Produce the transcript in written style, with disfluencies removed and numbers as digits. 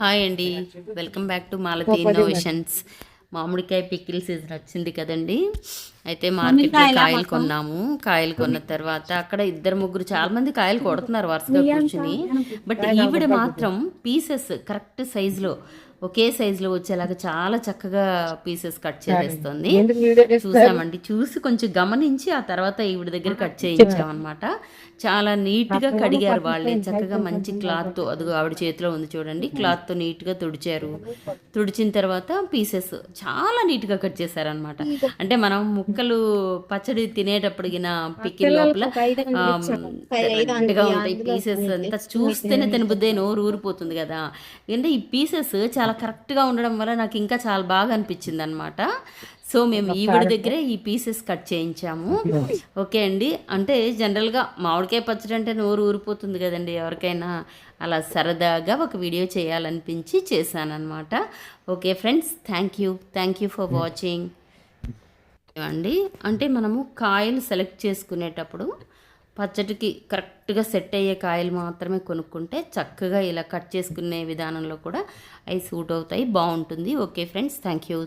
Hi అండి, welcome back to Malathi innovations. మామిడికాయ pickle season వచ్చింది కదండి. అయితే మార్కెట్లో కాయలు కొన్నాము. కాయలు కొన్న తర్వాత అక్కడ ఇద్దరు ముగ్గురు చాలా మంది కాయలు కొడుతున్నారు వరుసగా కూర్చుని. బట్ ఈవిడ మాత్రం పీసెస్ కరెక్ట్ సైజులో, ఒకే సైజులో వచ్చేలాగా చాలా చక్కగా పీసెస్ కట్ చేసేస్తుంది. చూసామండి, చూసి కొంచెం గమనించి ఆ తర్వాత ఈవిడ దగ్గర కట్ చేయించామన్నమాట. చాలా నీట్గా కడిగారు వాళ్ళే, చక్కగా మంచి క్లాత్తో, అదిగో ఆవిడ చేతిలో ఉంది చూడండి, క్లాత్తో నీట్గా తుడిచారు. తుడిచిన తర్వాత పీసెస్ చాలా నీట్గా కట్ చేశారనమాట. అంటే మనం ముక్కలు పచ్చడి తినేటప్పటికిన పికిల్ లోపల కరెక్ట్గా ఉంటాయి పీసెస్. అంతా చూస్తేనే తినబుద్దే, నోరు ఊరిపోతుంది కదా. అంటే ఈ పీసెస్ చాలా కరెక్ట్గా ఉండడం వల్ల నాకు ఇంకా చాలా బాగా అనిపించింది అనమాట. సో మేము ఈవిడ దగ్గరే ఈ పీసెస్ కట్ చేయించాము. ఓకే అండి. అంటే జనరల్గా మామిడికాయ పచ్చడి అంటే నోరు ఊరిపోతుంది కదండి ఎవరికైనా. అలా సరదాగా ఒక వీడియో చేయాలనిపించి చేశానన్నమాట. Okay friends, thank you for watching అండి. అంటే మనము కాయలు సెలెక్ట్ చేసుకునేటప్పుడు పచ్చడికి కరెక్ట్గా సెట్ అయ్యే కాయలు మాత్రమే కొనుక్కుంటే చక్కగా ఇలా కట్ చేసుకునే విధానంలో కూడా అవి సూట్ అవుతాయి, బాగుంటుంది. Okay friends, thank you.